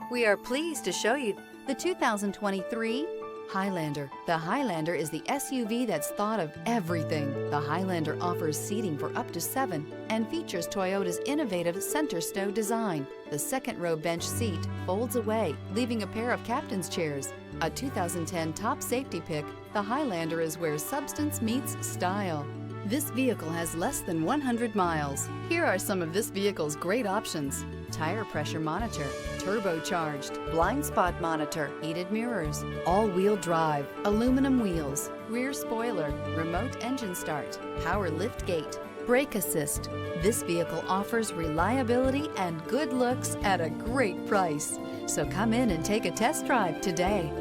We are pleased to show you the 2023 Highlander. The Highlander is the SUV that's thought of everything. The Highlander offers seating for up to 7 and features Toyota's innovative center stow design. The second row bench seat folds away, leaving a pair of captain's chairs. A 2010 top safety pick, the Highlander is where substance meets style. This vehicle has less than 100 miles. Here are some of this vehicle's great options: tire pressure monitor, turbocharged, blind spot monitor, heated mirrors, all-wheel drive, aluminum wheels, rear spoiler, remote engine start, power lift gate, brake assist. This vehicle offers reliability and good looks at a great price. So come in and take a test drive today.